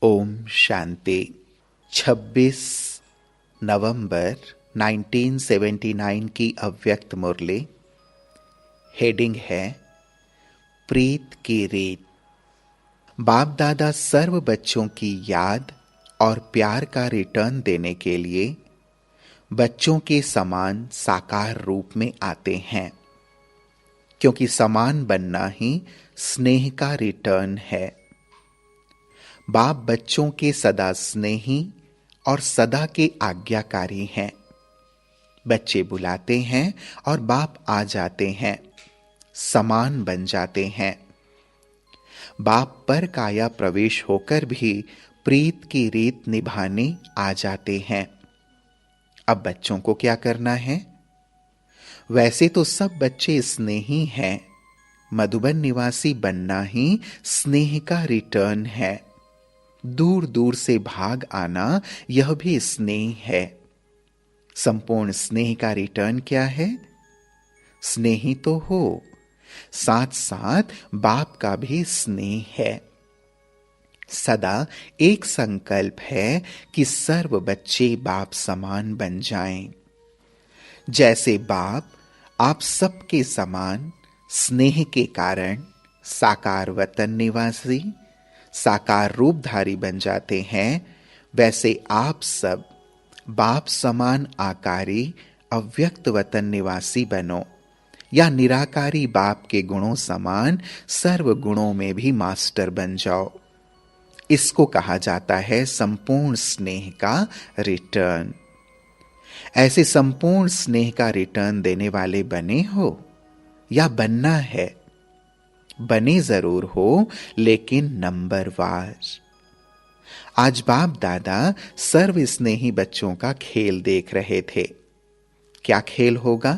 ओम शांति। 26 नवंबर 1979 की अव्यक्त मुरली। हेडिंग है प्रीत की रीत। बाप दादा सर्व बच्चों की याद और प्यार का रिटर्न देने के लिए बच्चों के समान साकार रूप में आते हैं, क्योंकि समान बनना ही स्नेह का रिटर्न है। बाप बच्चों के सदा स्नेही और सदा के आज्ञाकारी हैं। बच्चे बुलाते हैं और बाप आ जाते हैं, समान बन जाते हैं। बाप पर काया प्रवेश होकर भी प्रीत की रीत निभाने आ जाते हैं। अब बच्चों को क्या करना है? वैसे तो सब बच्चे स्नेही हैं। मधुबन निवासी बनना ही स्नेह का रिटर्न है। दूर दूर से भाग आना यह भी स्नेह है। संपूर्ण स्नेह का रिटर्न क्या है? स्नेही तो हो, साथ साथ बाप का भी स्नेह है। सदा एक संकल्प है कि सर्व बच्चे बाप समान बन जाएं। जैसे बाप आप सबके समान स्नेह के कारण साकार वतन निवासी, साकार रूपधारी बन जाते हैं, वैसे आप सब बाप समान आकारी अव्यक्त वतन निवासी बनो, या निराकारी बाप के गुणों समान सर्व गुणों में भी मास्टर बन जाओ। इसको कहा जाता है संपूर्ण स्नेह का रिटर्न। ऐसे संपूर्ण स्नेह का रिटर्न देने वाले बने हो या बनना है? बने जरूर हो, लेकिन नंबरवार। आज बाप दादा सर्व स्नेही बच्चों का खेल देख रहे थे। क्या खेल होगा?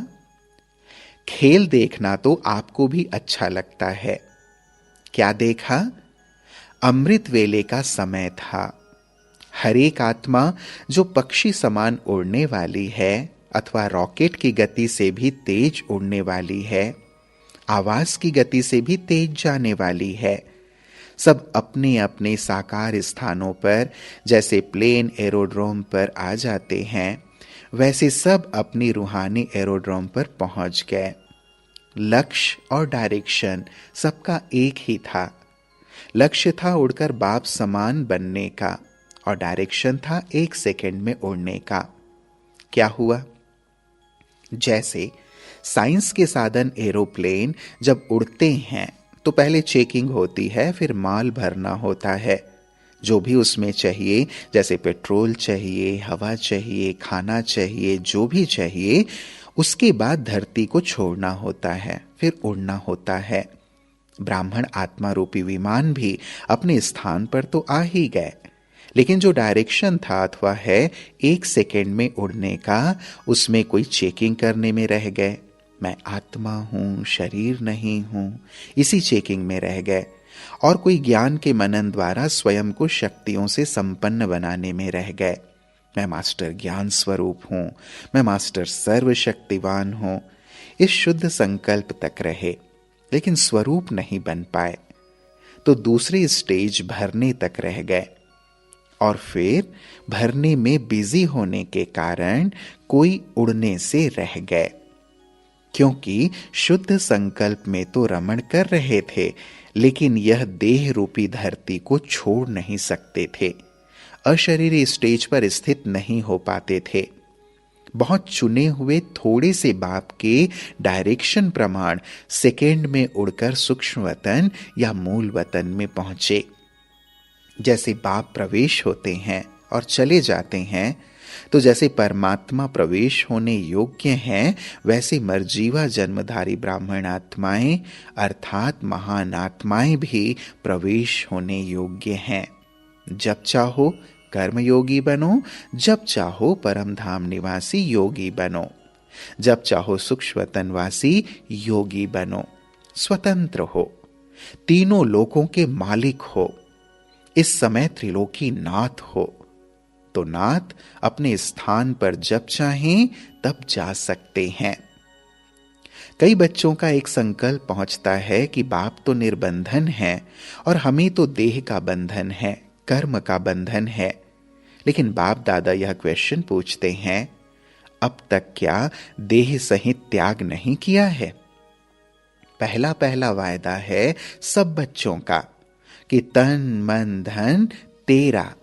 खेल देखना तो आपको भी अच्छा लगता है। क्या देखा? अमृत वेले का समय था। हर एक आत्मा जो पक्षी समान उड़ने वाली है अथवा रॉकेट की गति से भी तेज उड़ने वाली है, आवाज की गति से भी तेज जाने वाली है, सब अपने अपने साकार स्थानों पर जैसे प्लेन एरोड्रोम पर आ जाते हैं, वैसे सब अपनी रूहानी एरोड्रोम पर पहुंच गए। लक्ष्य और डायरेक्शन सबका एक ही था। लक्ष्य था उड़कर बाप समान बनने का और डायरेक्शन था 1 सेकंड में उड़ने का। क्या हुआ? जैसे साइंस के साधन एरोप्लेन जब उड़ते हैं तो पहले चेकिंग होती है, फिर माल भरना होता है। जो भी उसमें चाहिए, जैसे पेट्रोल चाहिए, हवा चाहिए, खाना चाहिए, जो भी चाहिए, उसके बाद धरती को छोड़ना होता है, फिर उड़ना होता है। ब्राह्मण आत्मा रूपी विमान भी अपने स्थान पर तो आ ही गए, लेकिन जो डायरेक्शन था अथवा है 1 सेकेंड में उड़ने का, उसमें कोई चेकिंग करने में रह गए। मैं आत्मा हूं, शरीर नहीं हूं, इसी चेकिंग में रह गए। और कोई ज्ञान के मनन द्वारा स्वयं को शक्तियों से संपन्न बनाने में रह गए। मैं मास्टर ज्ञान स्वरूप हूं, मैं मास्टर सर्वशक्तिवान हूं। इस शुद्ध संकल्प तक रहे, लेकिन स्वरूप नहीं बन पाए, तो दूसरी स्टेज भरने तक रह गए। और फिर भरने में बिजी होने के कारण कोई उड़ने से रह गए, क्योंकि शुद्ध संकल्प में तो रमण कर रहे थे, लेकिन यह देह रूपी धरती को छोड़ नहीं सकते थे। अशरीरी स्टेज पर स्थित नहीं हो पाते थे। बहुत चुने हुए थोड़े से बाप के डायरेक्शन प्रमाण सेकेंड में उड़कर सूक्ष्म वतन या मूल वतन में पहुंचे। जैसे बाप प्रवेश होते हैं और चले जाते हैं, तो जैसे परमात्मा प्रवेश होने योग्य हैं, वैसे मर्जीवा जन्मधारी ब्राह्मण आत्माएं अर्थात महान आत्माएं भी प्रवेश होने योग्य हैं। जब चाहो कर्मयोगी बनो, जब चाहो परम धाम निवासी योगी बनो, जब चाहो सूक्ष्म वतनवासी योगी बनो। स्वतंत्र हो, तीनों लोकों के मालिक हो। इस समय त्रिलोकी नाथ हो, तो नाथ अपने स्थान पर जब चाहें तब जा सकते हैं। कई बच्चों का एक संकल्प पहुंचता है कि बाप तो निर्बंधन है और हमें तो देह का बंधन है, कर्म का बंधन है। लेकिन बाप दादा यह क्वेश्चन पूछते हैं, अब तक क्या देह सहित त्याग नहीं किया है? पहला पहला वायदा है सब बच्चों का कि तन मन धन तेरा,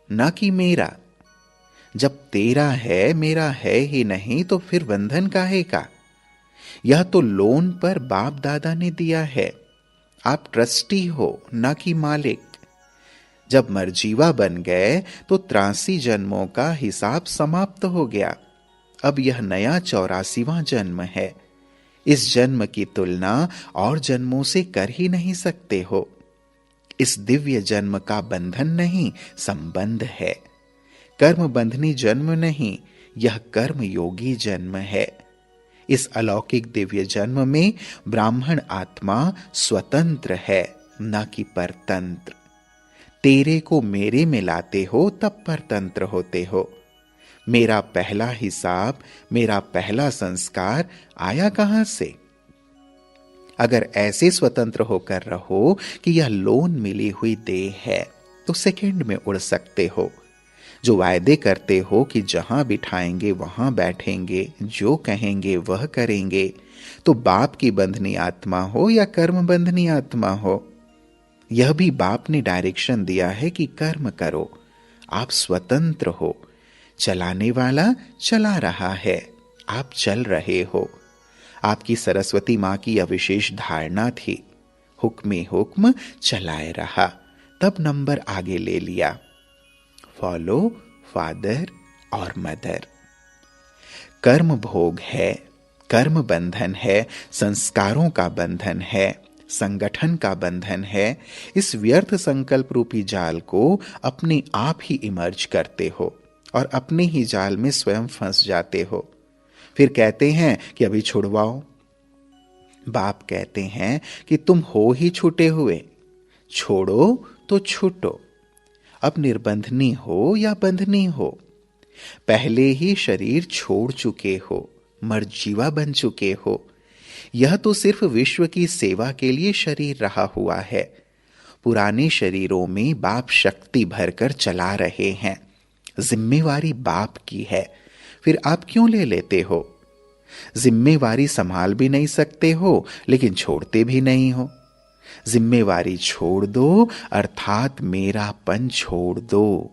न कि मेरा। जब तेरा है मेरा है ही नहीं तो फिर बंधन काहे का? यह तो लोन पर बाप दादा ने दिया है। आप ट्रस्टी हो न कि मालिक। जब मरजीवा बन गए तो 83 जन्मों का हिसाब समाप्त हो गया। अब यह नया 84वां जन्म है। इस जन्म की तुलना और जन्मों से कर ही नहीं सकते हो। इस दिव्य जन्म का बंधन नहीं, संबंध है। कर्म बंधनी जन्म नहीं, यह कर्म योगी जन्म है। इस अलौकिक दिव्य जन्म में ब्राह्मण आत्मा स्वतंत्र है, न कि परतंत्र। तेरे को मेरे में लाते हो तब परतंत्र होते हो। मेरा पहला हिसाब, मेरा पहला संस्कार आया कहां से? अगर ऐसे स्वतंत्र होकर रहो कि यह लोन मिली हुई देह है तो सेकंड में उड़ सकते हो। जो वायदे करते हो कि जहां बिठाएंगे वहां बैठेंगे, जो कहेंगे वह करेंगे, तो बाप की बंधनी आत्मा हो या कर्म बंधनी आत्मा हो, यह भी बाप ने डायरेक्शन दिया है कि कर्म करो। आप स्वतंत्र हो। चलाने वाला चला रहा है, आप चल रहे हो। आपकी सरस्वती मां की यह विशेष धारणा थी, हुक्मे हुक्म चलाए रहा, तब नंबर आगे ले लिया। फॉलो फादर और मदर। कर्म भोग है, कर्म बंधन है, संस्कारों का बंधन है, संगठन का बंधन है। इस व्यर्थ संकल्प रूपी जाल को अपने आप ही इमर्ज करते हो और अपने ही जाल में स्वयं फंस जाते हो। फिर कहते हैं कि अभी छुड़वाओ। बाप कहते हैं कि तुम हो ही छूटे हुए, छोड़ो तो छूटो। अब निर्बंधनी हो या बंधनी हो, पहले ही शरीर छोड़ चुके हो, मरजीवा बन चुके हो। यह तो सिर्फ विश्व की सेवा के लिए शरीर रहा हुआ है। पुराने शरीरों में बाप शक्ति भरकर चला रहे हैं। जिम्मेवारी बाप की है, फिर आप क्यों ले लेते हो? जिम्मेवारी संभाल भी नहीं सकते हो लेकिन छोड़ते भी नहीं हो। जिम्मेवारी छोड़ दो अर्थात मेरापन छोड़ दो।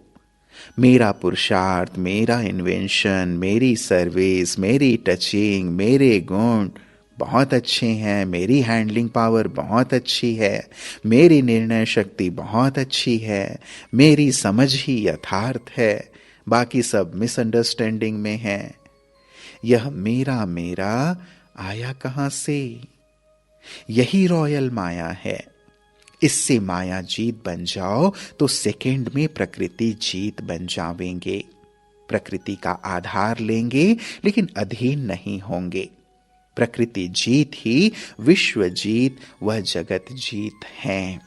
मेरा पुरुषार्थ, मेरा इन्वेंशन, मेरी सर्विस, मेरी टचिंग, मेरे गुण बहुत अच्छे हैं, मेरी हैंडलिंग पावर बहुत अच्छी है, मेरी निर्णय शक्ति बहुत अच्छी है, मेरी समझ ही यथार्थ है, बाकी सब मिसअंडरस्टैंडिंग में है। यह मेरा मेरा आया कहां से? यही रॉयल माया है। इससे माया जीत बन जाओ तो सेकंड में प्रकृति जीत बन जावेंगे। प्रकृति का आधार लेंगे लेकिन अधीन नहीं होंगे। प्रकृति जीत ही विश्व जीत व जगत जीत है।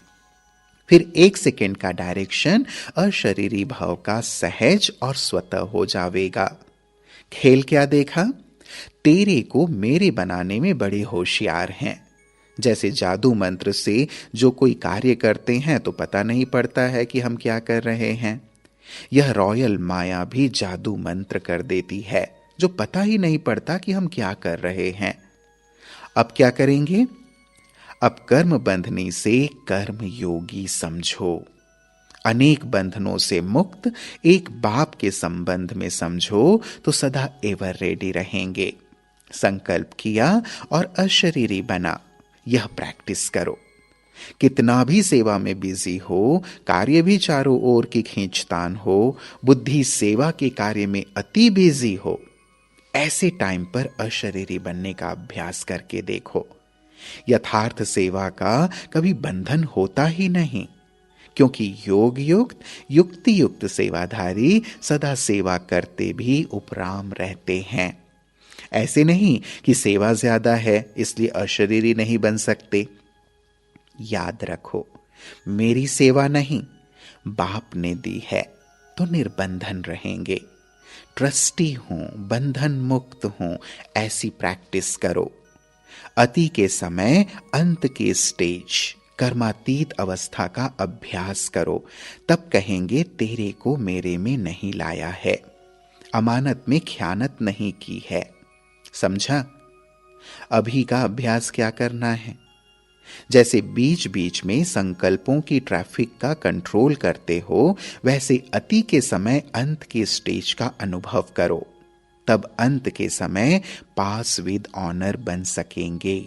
फिर एक सेकंड का डायरेक्शन अशरीरी भाव का सहज और स्वतः हो जावेगा। खेल क्या देखा? तेरे को मेरे बनाने में बड़े होशियार हैं। जैसे जादू मंत्र से जो कोई कार्य करते हैं तो पता नहीं पड़ता है कि हम क्या कर रहे हैं। यह रॉयल माया भी जादू मंत्र कर देती है, जो पता ही नहीं पड़ता कि हम क्या कर रहे हैं। अब क्या करेंगे? अब कर्म बंधनी से कर्म योगी समझो। अनेक बंधनों से मुक्त एक बाप के संबंध में समझो तो सदा एवर रेडी रहेंगे। संकल्प किया और अशरीरी बना, यह प्रैक्टिस करो। कितना भी सेवा में बिजी हो, कार्य भी चारों ओर की खींचतान हो, बुद्धि सेवा के कार्य में अति बिजी हो, ऐसे टाइम पर अशरीरी बनने का अभ्यास करके देखो। यथार्थ सेवा का कभी बंधन होता ही नहीं, क्योंकि योग युक्त युक्ति युक्त सेवाधारी सदा सेवा करते भी उपराम रहते हैं। ऐसे नहीं कि सेवा ज्यादा है इसलिए अशरीरी नहीं बन सकते। याद रखो, मेरी सेवा नहीं, बाप ने दी है तो निर्बंधन रहेंगे। ट्रस्टी हूं, बंधन मुक्त हूं, ऐसी प्रैक्टिस करो। अति के समय अंत के स्टेज, कर्मातीत अवस्था का अभ्यास करो, तब कहेंगे तेरे को मेरे में नहीं लाया है, अमानत में ख़यानत नहीं की है। समझा? अभी का अभ्यास क्या करना है? जैसे बीच बीच में संकल्पों की ट्रैफिक का कंट्रोल करते हो, वैसे अति के समय अंत के स्टेज का अनुभव करो, तब अंत के समय पास विद ऑनर बन सकेंगे।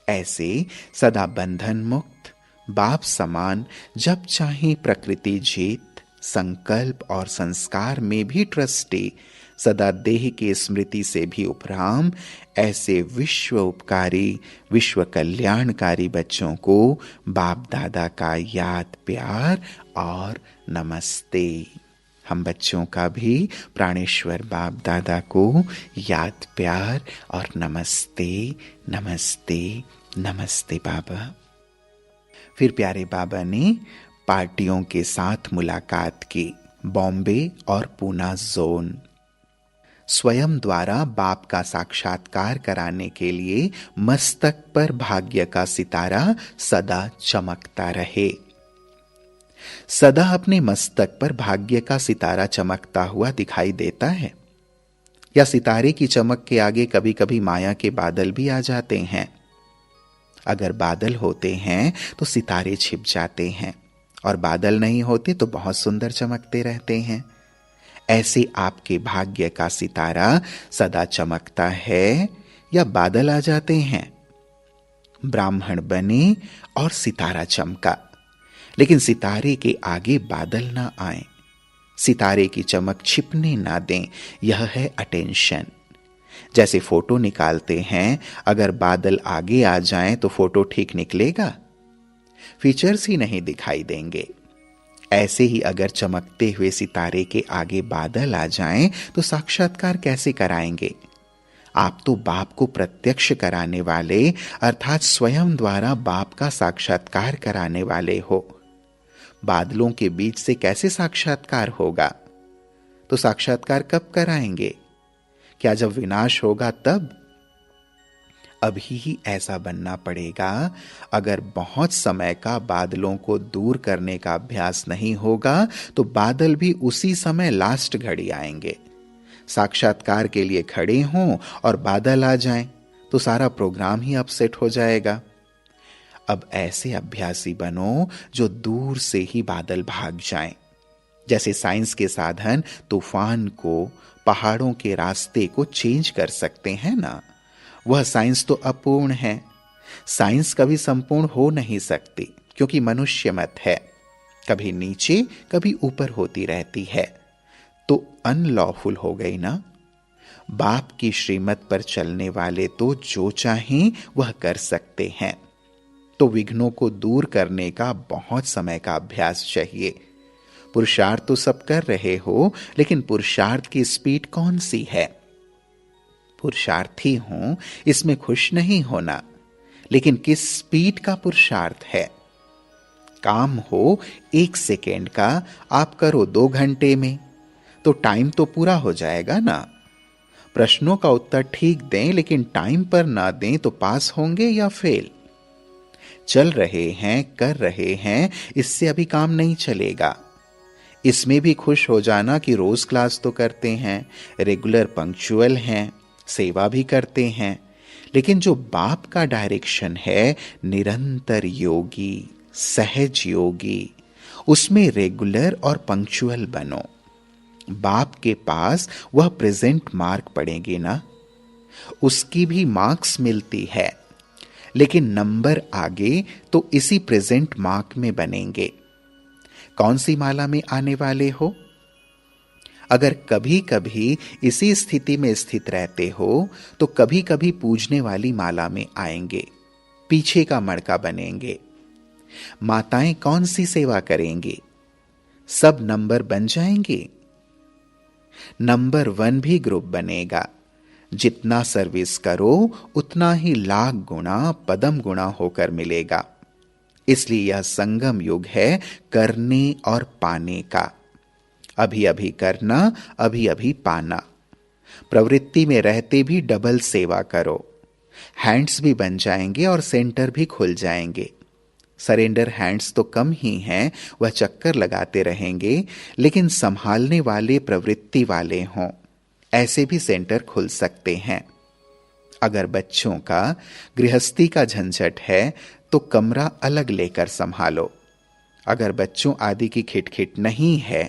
ऐसे सदा बंधन मुक्त, बाप समान, जब चाहे प्रकृति जीत, संकल्प और संस्कार में भी ट्रस्टी, सदा देह के स्मृति से भी उपराम, ऐसे विश्व उपकारी, विश्व कल्याणकारी बच्चों को बाप दादा का याद प्यार और नमस्ते। हम बच्चों का भी प्राणेश्वर बाप दादा को याद प्यार और नमस्ते नमस्ते नमस्ते बाबा। फिर प्यारे बाबा ने पार्टियों के साथ मुलाकात की, बॉम्बे और पूना जोन। स्वयं द्वारा बाप का साक्षात्कार कराने के लिए मस्तक पर भाग्य का सितारा सदा चमकता रहे। सदा अपने मस्तक पर भाग्य का सितारा चमकता हुआ दिखाई देता है, या सितारे की चमक के आगे कभी कभी माया के बादल भी आ जाते हैं। अगर बादल होते हैं तो सितारे छिप जाते हैं, और बादल नहीं होते तो बहुत सुंदर चमकते रहते हैं। ऐसे आपके भाग्य का सितारा सदा चमकता है, या बादल आ जाते हैं। ब्राह्मण बने और सितारा चमका, लेकिन सितारे के आगे बादल ना आए, सितारे की चमक छिपने ना दें, यह है अटेंशन। जैसे फोटो निकालते हैं, अगर बादल आगे आ जाएं तो फोटो ठीक निकलेगा? फीचर्स ही नहीं दिखाई देंगे। ऐसे ही अगर चमकते हुए सितारे के आगे बादल आ जाएं तो साक्षात्कार कैसे कराएंगे? आप तो बाप को प्रत्यक्ष कराने वाले, अर्थात स्वयं द्वारा बाप का साक्षात्कार कराने वाले हो। बादलों के बीच से कैसे साक्षात्कार होगा? तो साक्षात्कार कब कराएंगे? क्या जब विनाश होगा तब? अभी ही ऐसा बनना पड़ेगा। अगर बहुत समय का बादलों को दूर करने का अभ्यास नहीं होगा तो बादल भी उसी समय लास्ट घड़ी आएंगे। साक्षात्कार के लिए खड़े हों और बादल आ जाएं तो सारा प्रोग्राम ही अपसेट हो जाएगा। अब ऐसे अभ्यासी बनो जो दूर से ही बादल भाग जाएं। जैसे साइंस के साधन तूफान को, पहाड़ों के रास्ते को चेंज कर सकते हैं ना, वह साइंस तो अपूर्ण है। साइंस कभी संपूर्ण हो नहीं सकती, क्योंकि मनुष्य मत है, कभी नीचे कभी ऊपर होती रहती है, तो अनलॉफुल हो गई ना। बाप की श्रीमत पर चलने वाले तो जो चाहें वह कर सकते हैं। तो विघ्नों को दूर करने का बहुत समय का अभ्यास चाहिए। पुरुषार्थ तो सब कर रहे हो, लेकिन पुरुषार्थ की स्पीड कौन सी है? पुरुषार्थी हूं इसमें खुश नहीं होना, लेकिन किस स्पीड का पुरुषार्थ है? काम हो 1 सेकेंड का, आप करो 2 घंटे में, तो टाइम तो पूरा हो जाएगा ना। प्रश्नों का उत्तर ठीक दें, लेकिन टाइम पर ना दें तो पास होंगे या फेल? चल रहे हैं, कर रहे हैं, इससे अभी काम नहीं चलेगा। इसमें भी खुश हो जाना कि रोज क्लास तो करते हैं, रेगुलर पंक्चुअल हैं, सेवा भी करते हैं, लेकिन जो बाप का डायरेक्शन है, निरंतर योगी, सहज योगी, उसमें रेगुलर और पंक्चुअल बनो। बाप के पास वह प्रेजेंट मार्क पड़ेंगे ना, उसकी भी मार्क्स मिलती है, लेकिन नंबर आगे तो इसी प्रेजेंट मार्क में बनेंगे। कौन सी माला में आने वाले हो? अगर कभी कभी इसी स्थिति में स्थित रहते हो तो कभी कभी पूजने वाली माला में आएंगे, पीछे का मड़का बनेंगे। माताएं कौन सी सेवा करेंगी? सब नंबर बन जाएंगे। नंबर 1 भी ग्रुप बनेगा। जितना सर्विस करो उतना ही लाख गुना, पदम गुना होकर मिलेगा। इसलिए यह संगम युग है करने और पाने का। अभी अभी करना, अभी अभी पाना। प्रवृत्ति में रहते भी डबल सेवा करो। हैंड्स भी बन जाएंगे और सेंटर भी खुल जाएंगे। सरेंडर हैंड्स तो कम ही हैं, वह चक्कर लगाते रहेंगे, लेकिन संभालने वाले प्रवृत्ति वाले हों, ऐसे भी सेंटर खुल सकते हैं। अगर बच्चों का गृहस्थी का झंझट है तो कमरा अलग लेकर संभालो। अगर बच्चों आदि की खिटखिट नहीं है,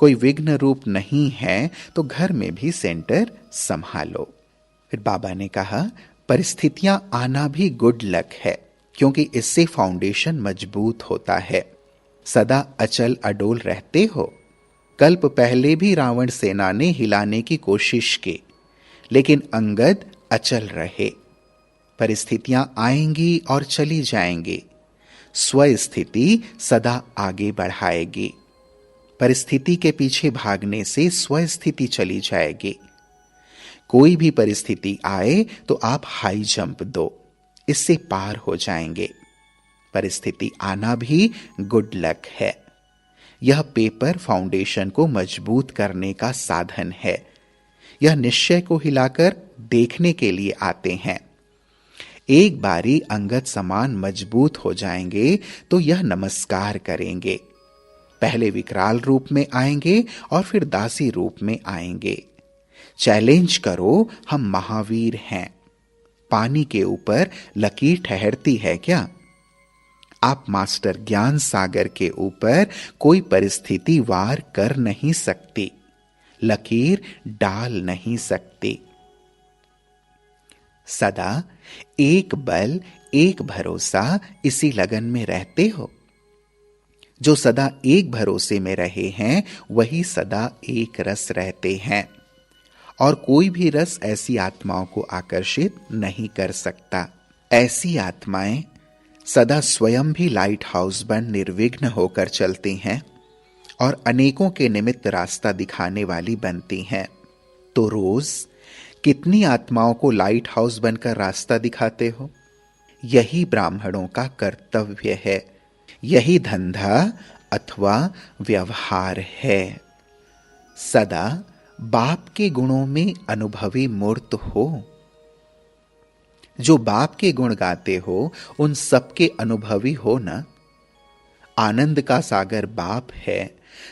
कोई विघ्न रूप नहीं है, तो घर में भी सेंटर संभालो। फिर बाबा ने कहा, परिस्थितियां आना भी गुड लक है, क्योंकि इससे फाउंडेशन मजबूत होता है। सदा अचल अडोल रहते हो। कल्प पहले भी रावण सेना ने हिलाने की कोशिश की, लेकिन अंगद अचल रहे। परिस्थितियां आएंगी और चली जाएंगी, स्वस्थिति सदा आगे बढ़ाएगी। परिस्थिति के पीछे भागने से स्वस्थिति चली जाएगी। कोई भी परिस्थिति आए तो आप हाई जंप दो, इससे पार हो जाएंगे। परिस्थिति आना भी गुड लक है। यह पेपर फाउंडेशन को मजबूत करने का साधन है। यह निश्चय को हिलाकर देखने के लिए आते हैं। एक बारी अंगद समान मजबूत हो जाएंगे तो यह नमस्कार करेंगे। पहले विकराल रूप में आएंगे और फिर दासी रूप में आएंगे। चैलेंज करो, हम महावीर हैं। पानी के ऊपर लकीर ठहरती है क्या? आप मास्टर ज्ञान सागर के ऊपर कोई परिस्थिति वार कर नहीं सकती, लकीर डाल नहीं सकती। सदा एक बल एक भरोसा, इसी लगन में रहते हो। जो सदा एक भरोसे में रहे हैं वही सदा एक रस रहते हैं, और कोई भी रस ऐसी आत्माओं को आकर्षित नहीं कर सकता। ऐसी आत्माएं सदा स्वयं भी लाइट हाउस बन निर्विघ्न होकर चलती हैं और अनेकों के निमित्त रास्ता दिखाने वाली बनती हैं। तो रोज कितनी आत्माओं को लाइट हाउस बनकर रास्ता दिखाते हो? यही ब्राह्मणों का कर्तव्य है, यही धंधा अथवा व्यवहार है। सदा बाप के गुणों में अनुभवी मूर्त हो। जो बाप के गुण गाते हो उन सबके अनुभवी हो ना। आनंद का सागर बाप है,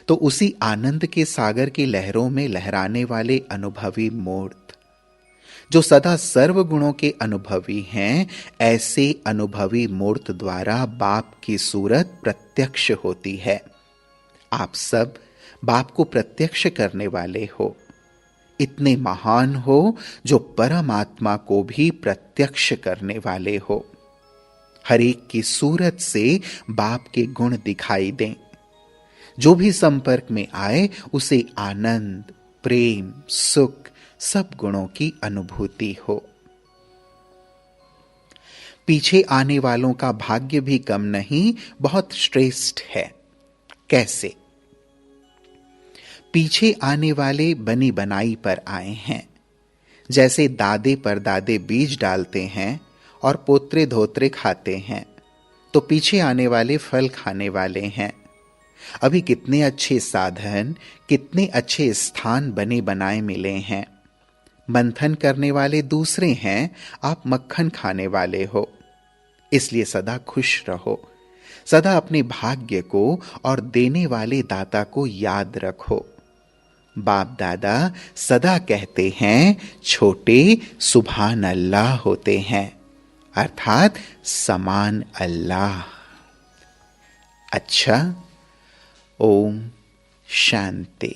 तो उसी आनंद के सागर की लहरों में लहराने वाले अनुभवी मूर्त, जो सदा सर्व गुणों के अनुभवी हैं, ऐसे अनुभवी मूर्त द्वारा बाप की सूरत प्रत्यक्ष होती है। आप सब बाप को प्रत्यक्ष करने वाले हो। इतने महान हो जो परमात्मा को भी प्रत्यक्ष करने वाले हो। हर एक की सूरत से बाप के गुण दिखाई दें। जो भी संपर्क में आए उसे आनंद, प्रेम, सुख, सब गुणों की अनुभूति हो। पीछे आने वालों का भाग्य भी कम नहीं, बहुत श्रेष्ठ है। कैसे? पीछे आने वाले बनी बनाई पर आए हैं। जैसे दादे पर दादे बीज डालते हैं और पोत्रे धोत्रे खाते हैं, तो पीछे आने वाले फल खाने वाले हैं। अभी कितने अच्छे साधन, कितने अच्छे स्थान बने बनाए मिले हैं। मंथन करने वाले दूसरे हैं, आप मक्खन खाने वाले हो। इसलिए सदा खुश रहो। सदा अपने भाग्य को और देने वाले दाता को याद रखो। बाप दादा सदा कहते हैं, छोटे सुभान अल्लाह होते हैं, अर्थात समान अल्लाह। अच्छा, ओम शांति।